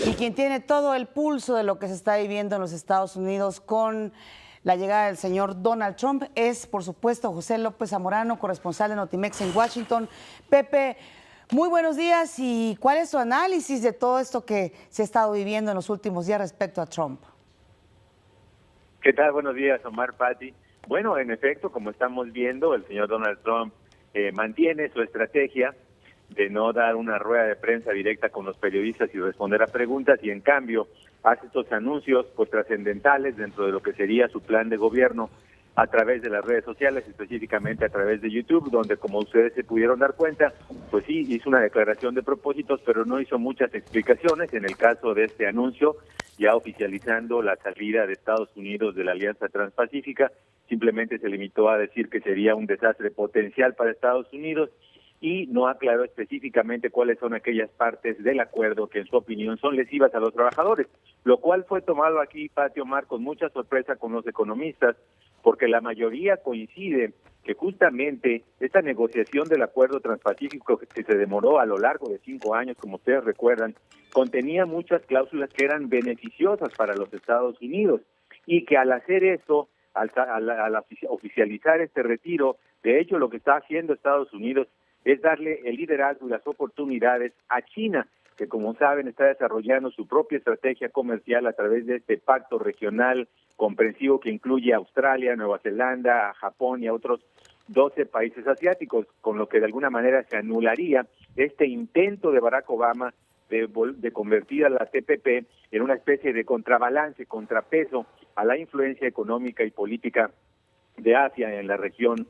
Y quien tiene todo el pulso de lo que se está viviendo en los Estados Unidos con la llegada del señor Donald Trump es, por supuesto, José López Zamorano, corresponsal de Notimex en Washington. Pepe, muy buenos días. ¿Y cuál es su análisis de todo esto que se ha estado viviendo en los últimos días respecto a Trump? ¿Qué tal? Buenos días, Omar, Pati. Bueno, en efecto, como estamos viendo, el señor Donald Trump mantiene su estrategia de no dar una rueda de prensa directa con los periodistas y responder a preguntas, y en cambio hace estos anuncios pues trascendentales dentro de lo que sería su plan de gobierno a través de las redes sociales, específicamente a través de YouTube, donde, como ustedes se pudieron dar cuenta, pues sí, hizo una declaración de propósitos, pero no hizo muchas explicaciones. En el caso de este anuncio, ya oficializando la salida de Estados Unidos de la Alianza Transpacífica, simplemente se limitó a decir que sería un desastre potencial para Estados Unidos y no aclaró específicamente cuáles son aquellas partes del acuerdo que en su opinión son lesivas a los trabajadores, lo cual fue tomado aquí, Pati, Omar, con mucha sorpresa con los economistas, porque la mayoría coincide que justamente esta negociación del acuerdo transpacífico, que se demoró a lo largo de 5 años, como ustedes recuerdan, contenía muchas cláusulas que eran beneficiosas para los Estados Unidos, y que al hacer eso, al oficializar este retiro, de hecho lo que está haciendo Estados Unidos es darle el liderazgo y las oportunidades a China, que, como saben, está desarrollando su propia estrategia comercial a través de este pacto regional comprensivo que incluye a Australia, Nueva Zelanda, a Japón y a otros 12 países asiáticos, con lo que de alguna manera se anularía este intento de Barack Obama de convertir a la TPP en una especie de contrabalance, contrapeso a la influencia económica y política de Asia en la región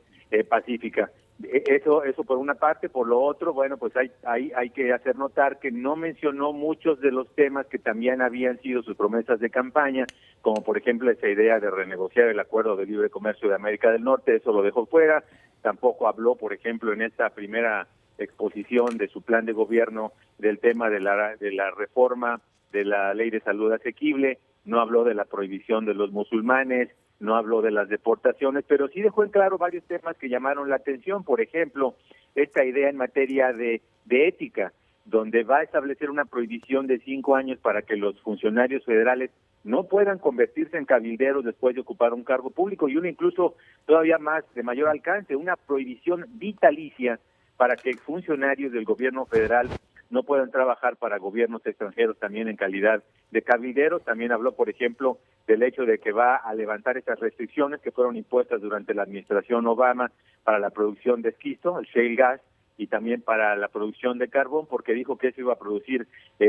pacífica. Eso por una parte. Por lo otro, bueno, pues hay que hacer notar que no mencionó muchos de los temas que también habían sido sus promesas de campaña, como por ejemplo esa idea de renegociar el Acuerdo de Libre Comercio de América del Norte. Eso lo dejó fuera. Tampoco habló, por ejemplo, en esta primera exposición de su plan de gobierno del tema de la reforma de la Ley de Salud Asequible. No habló de la prohibición de los musulmanes, no habló de las deportaciones, pero sí dejó en claro varios temas que llamaron la atención. Por ejemplo, esta idea en materia de ética, donde va a establecer una prohibición de 5 años para que los funcionarios federales no puedan convertirse en cabilderos después de ocupar un cargo público, y una incluso todavía más de mayor alcance, una prohibición vitalicia para que funcionarios del gobierno federal no puedan trabajar para gobiernos extranjeros también en calidad de cabilderos. También habló, por ejemplo, del hecho de que va a levantar esas restricciones que fueron impuestas durante la administración Obama para la producción de esquisto, el shale gas, y también para la producción de carbón, porque dijo que eso iba a producir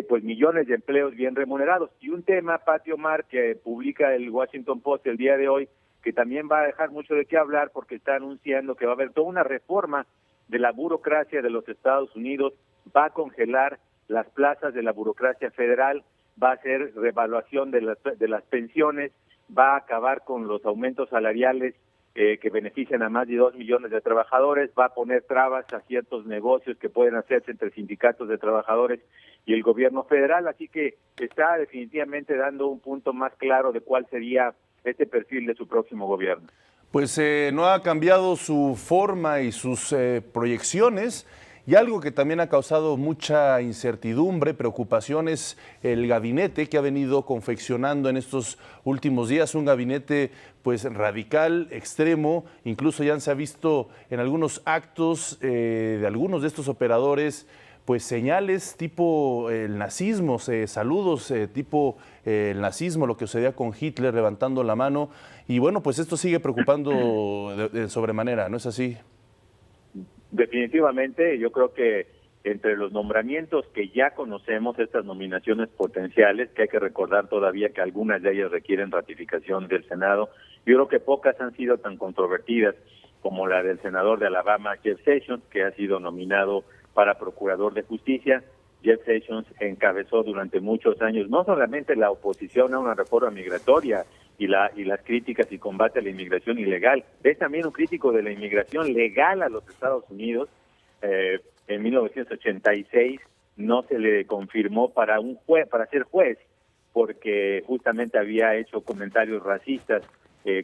pues millones de empleos bien remunerados. Y un tema, Pati, Omar, que publica el Washington Post el día de hoy, que también va a dejar mucho de qué hablar, porque está anunciando que va a haber toda una reforma de la burocracia de los Estados Unidos, va a congelar las plazas de la burocracia federal, va a hacer revaluación de las pensiones, va a acabar con los aumentos salariales que benefician a más de 2 millones de trabajadores, va a poner trabas a ciertos negocios que pueden hacerse entre sindicatos de trabajadores y el gobierno federal. Así que está definitivamente dando un punto más claro de cuál sería este perfil de su próximo gobierno. Pues no ha cambiado su forma y sus proyecciones, y algo que también ha causado mucha incertidumbre, preocupación, es el gabinete que ha venido confeccionando en estos últimos días, un gabinete pues radical, extremo. Incluso ya se ha visto en algunos actos de algunos de estos operadores pues señales tipo el nazismo, saludos tipo el nazismo, lo que sucedía con Hitler levantando la mano. Y bueno, pues esto sigue preocupando de sobremanera, ¿no es así? Definitivamente, yo creo que entre los nombramientos que ya conocemos, estas nominaciones potenciales, que hay que recordar todavía que algunas de ellas requieren ratificación del Senado, yo creo que pocas han sido tan controvertidas como la del senador de Alabama, Jeff Sessions, que ha sido nominado para Procurador de Justicia. Jeff Sessions encabezó durante muchos años no solamente la oposición a una reforma migratoria y las críticas y combate a la inmigración ilegal, es también un crítico de la inmigración legal a los Estados Unidos. En 1986 no se le confirmó para ser juez, porque justamente había hecho comentarios racistas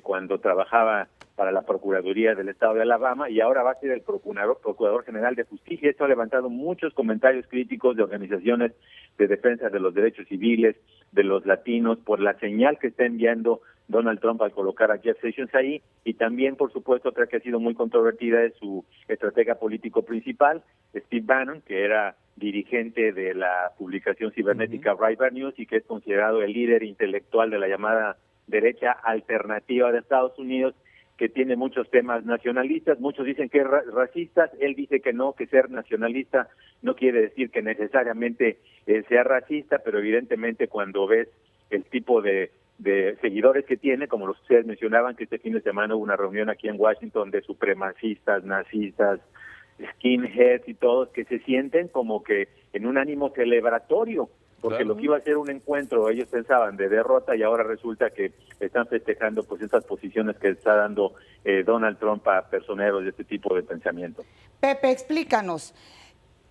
cuando trabajaba para la Procuraduría del Estado de Alabama y ahora va a ser el Procurador General de Justicia. Esto ha levantado muchos comentarios críticos de organizaciones de defensa de los derechos civiles, de los latinos, por la señal que está enviando Donald Trump al colocar a Jeff Sessions ahí, y también, por supuesto, otra que ha sido muy controvertida es su estratega político principal, Steve Bannon, que era dirigente de la publicación cibernética Breitbart News y que es considerado el líder intelectual de la llamada derecha alternativa de Estados Unidos, que tiene muchos temas nacionalistas. Muchos dicen que es racista, él dice que no, que ser nacionalista no quiere decir que necesariamente sea racista, pero evidentemente cuando ves el tipo de seguidores que tiene, como los que ustedes mencionaban, que este fin de semana hubo una reunión aquí en Washington de supremacistas, nazistas, skinheads y todos, que se sienten como que en un ánimo celebratorio, porque claro, lo que iba a ser un encuentro, ellos pensaban de derrota y ahora resulta que están festejando pues estas posiciones que está dando Donald Trump a personeros de este tipo de pensamiento. Pepe, explícanos.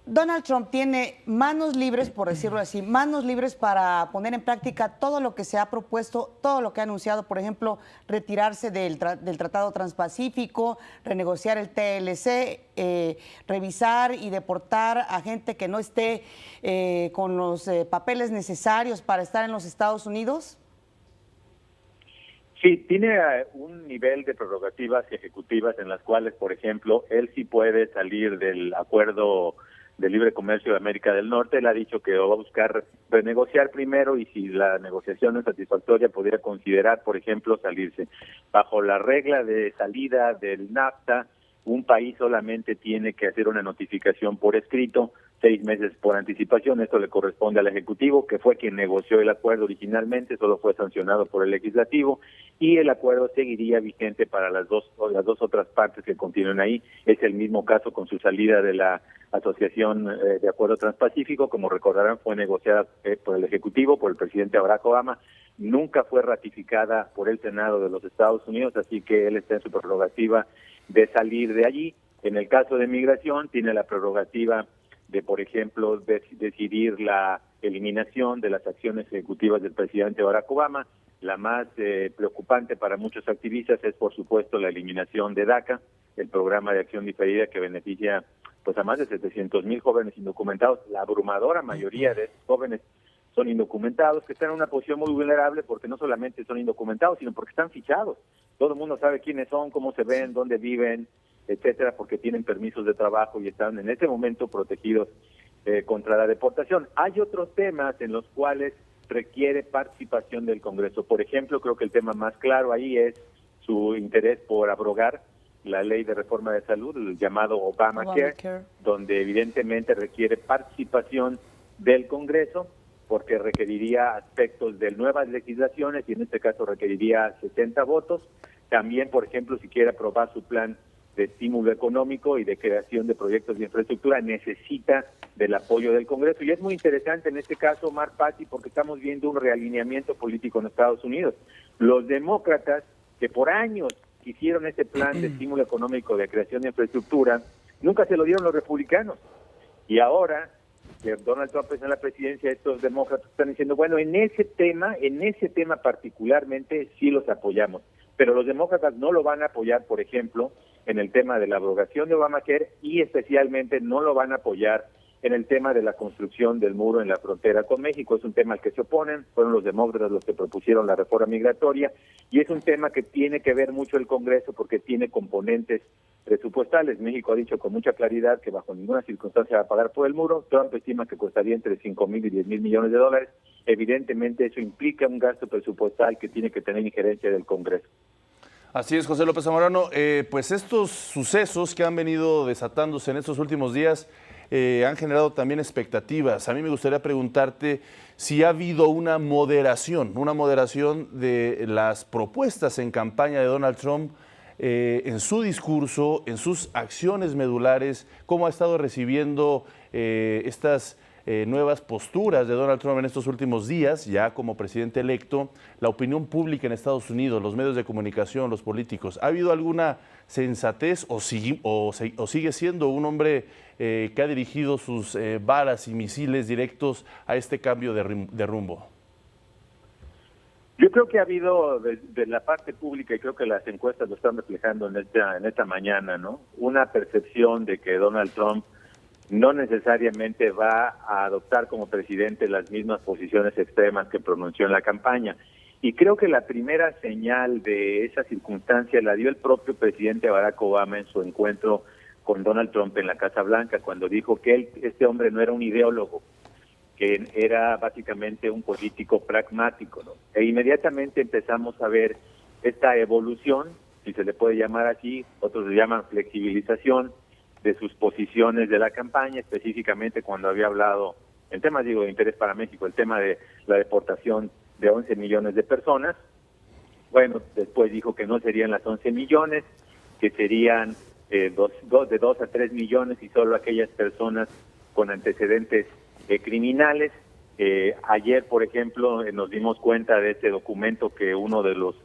Donald Trump tiene manos libres, por decirlo así, manos libres para poner en práctica todo lo que se ha propuesto, todo lo que ha anunciado, por ejemplo, retirarse del Tratado Transpacífico, renegociar el TLC, revisar y deportar a gente que no esté con los papeles necesarios para estar en los Estados Unidos. Sí, tiene un nivel de prerrogativas ejecutivas en las cuales, por ejemplo, él sí puede salir del acuerdo de libre comercio de América del Norte. Él ha dicho que va a buscar renegociar primero y si la negociación no es satisfactoria podría considerar, por ejemplo, salirse. Bajo la regla de salida del NAFTA, un país solamente tiene que hacer una notificación por escrito 6 meses por anticipación. Esto le corresponde al Ejecutivo, que fue quien negoció el acuerdo originalmente, solo fue sancionado por el Legislativo, y el acuerdo seguiría vigente para las dos otras partes que continúen ahí. Es el mismo caso con su salida de la Asociación de Acuerdo Transpacífico. Como recordarán, fue negociada por el Ejecutivo, por el presidente Barack Obama, nunca fue ratificada por el Senado de los Estados Unidos, así que él está en su prerrogativa de salir de allí. En el caso de migración, tiene la prerrogativa de, por ejemplo, decidir la eliminación de las acciones ejecutivas del presidente Barack Obama. La más preocupante para muchos activistas es, por supuesto, la eliminación de DACA, el programa de acción diferida que beneficia pues a más de 700,000 jóvenes indocumentados. La abrumadora mayoría de estos jóvenes son indocumentados, que están en una posición muy vulnerable porque no solamente son indocumentados, sino porque están fichados. Todo el mundo sabe quiénes son, cómo se ven, dónde viven, etcétera, porque tienen permisos de trabajo y están en este momento protegidos contra la deportación. Hay otros temas en los cuales requiere participación del Congreso. Por ejemplo, creo que el tema más claro ahí es su interés por abrogar la ley de reforma de salud, el llamado Obamacare, donde evidentemente requiere participación del Congreso, porque requeriría aspectos de nuevas legislaciones y en este caso requeriría 60 votos. También, por ejemplo, si quiere aprobar su plan de estímulo económico y de creación de proyectos de infraestructura, necesita del apoyo del Congreso. Y es muy interesante en este caso, Omar, Pati, porque estamos viendo un realineamiento político en Estados Unidos. Los demócratas, que por años hicieron este plan de estímulo económico de creación de infraestructura, nunca se lo dieron los republicanos. Y ahora que Donald Trump está en la presidencia, estos demócratas están diciendo, bueno, en ese tema particularmente sí los apoyamos, pero los demócratas no lo van a apoyar, por ejemplo, en el tema de la abrogación de Obamacare y especialmente no lo van a apoyar en el tema de la construcción del muro en la frontera con México. Es un tema al que se oponen, fueron los demócratas los que propusieron la reforma migratoria y es un tema que tiene que ver mucho el Congreso porque tiene componentes presupuestales. México ha dicho con mucha claridad que bajo ninguna circunstancia va a pagar por el muro. Trump estima que costaría entre 5,000 y 10,000 millones de dólares. Evidentemente eso implica un gasto presupuestal que tiene que tener injerencia del Congreso. Así es, José López Zamorano. Pues estos sucesos que han venido desatándose en estos últimos días han generado también expectativas. A mí me gustaría preguntarte si ha habido una moderación de las propuestas en campaña de Donald Trump en su discurso, en sus acciones medulares, cómo ha estado recibiendo estas nuevas posturas de Donald Trump en estos últimos días, ya como presidente electo, la opinión pública en Estados Unidos, los medios de comunicación, los políticos. ¿Ha habido alguna sensatez o sigue siendo un hombre que ha dirigido sus balas y misiles directos a este cambio de rumbo? Yo creo que ha habido de la parte pública, y creo que las encuestas lo están reflejando en esta mañana, ¿no? Una percepción de que Donald Trump no necesariamente va a adoptar como presidente las mismas posiciones extremas que pronunció en la campaña. Y creo que la primera señal de esa circunstancia la dio el propio presidente Barack Obama en su encuentro con Donald Trump en la Casa Blanca, cuando dijo que este hombre no era un ideólogo, que era básicamente un político pragmático, ¿no? E inmediatamente empezamos a ver esta evolución, si se le puede llamar así, otros le llaman flexibilización, de sus posiciones de la campaña, específicamente cuando había hablado, en temas, de interés para México, el tema de la deportación de 11 millones de personas. Bueno, después dijo que no serían las 11 millones, que serían de 2 a 3 millones y solo aquellas personas con antecedentes criminales. Ayer, por ejemplo, nos dimos cuenta de este documento que uno de los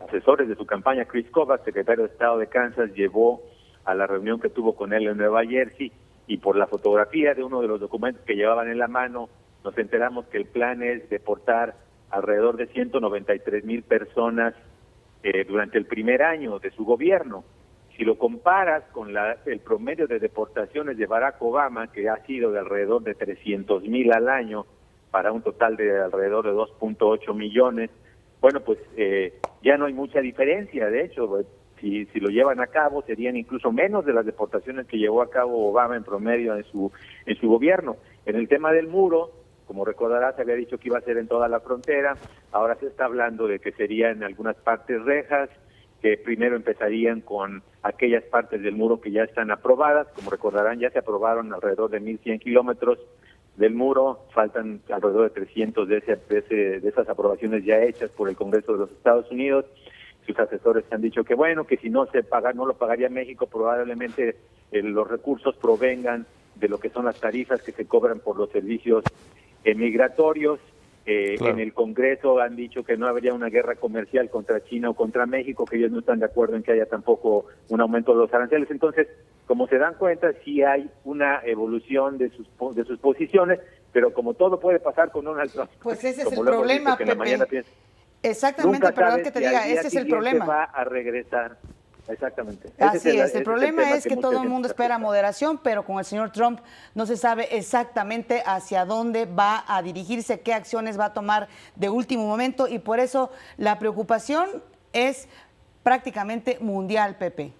asesores de su campaña, Chris Kobach, secretario de Estado de Kansas, llevó a la reunión que tuvo con él en Nueva Jersey, y por la fotografía de uno de los documentos que llevaban en la mano, nos enteramos que el plan es deportar alrededor de 193,000 personas durante el primer año de su gobierno. Si lo comparas con el promedio de deportaciones de Barack Obama, que ha sido de alrededor de 300,000 al año, para un total de alrededor de 2.8 millones, bueno, pues ya no hay mucha diferencia. De hecho, si lo llevan a cabo, serían incluso menos de las deportaciones que llevó a cabo Obama en promedio en su gobierno. En el tema del muro, como recordarás, había dicho que iba a ser en toda la frontera. Ahora se está hablando de que sería en algunas partes rejas, que primero empezarían con aquellas partes del muro que ya están aprobadas. Como recordarán, ya se aprobaron alrededor de 1,100 kilómetros del muro, faltan alrededor de 300 de esas aprobaciones ya hechas por el Congreso de los Estados Unidos. Sus asesores han dicho que bueno, que si no se paga, no lo pagaría México, probablemente los recursos provengan de lo que son las tarifas que se cobran por los servicios migratorios. Claro. En el Congreso han dicho que no habría una guerra comercial contra China o contra México, que ellos no están de acuerdo en que haya tampoco un aumento de los aranceles. Entonces, como se dan cuenta, sí hay una evolución de sus posiciones, pero como todo puede pasar con Donald Trump. Pues ese es el problema, Pepe. Exactamente, perdón que te diga, ese es el problema. Va a regresar. Exactamente. Así es, el problema es que todo el mundo espera moderación, pero con el señor Trump no se sabe exactamente hacia dónde va a dirigirse, qué acciones va a tomar de último momento, y por eso la preocupación es prácticamente mundial, Pepe.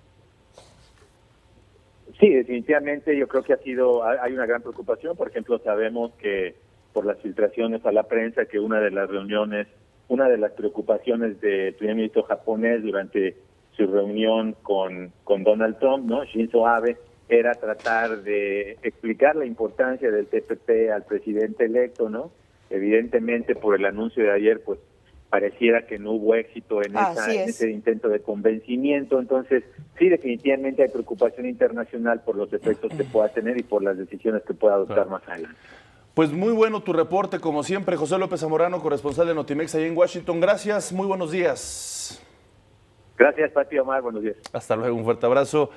Sí, definitivamente yo creo que hay una gran preocupación. Por ejemplo, sabemos que por las filtraciones a la prensa que una de las preocupaciones del primer ministro japonés durante su reunión con Donald Trump, ¿no? Shinzo Abe, era tratar de explicar la importancia del TPP al presidente electo, ¿no? Evidentemente, por el anuncio de ayer, pues pareciera que no hubo éxito en ese intento de convencimiento. Entonces, sí, definitivamente hay preocupación internacional por los efectos que pueda tener y por las decisiones que pueda adoptar más adelante. Pues muy bueno tu reporte, como siempre, José López Zamorano, corresponsal de Notimex ahí en Washington. Gracias, muy buenos días. Gracias, Pati, Omar, buenos días. Hasta luego, un fuerte abrazo.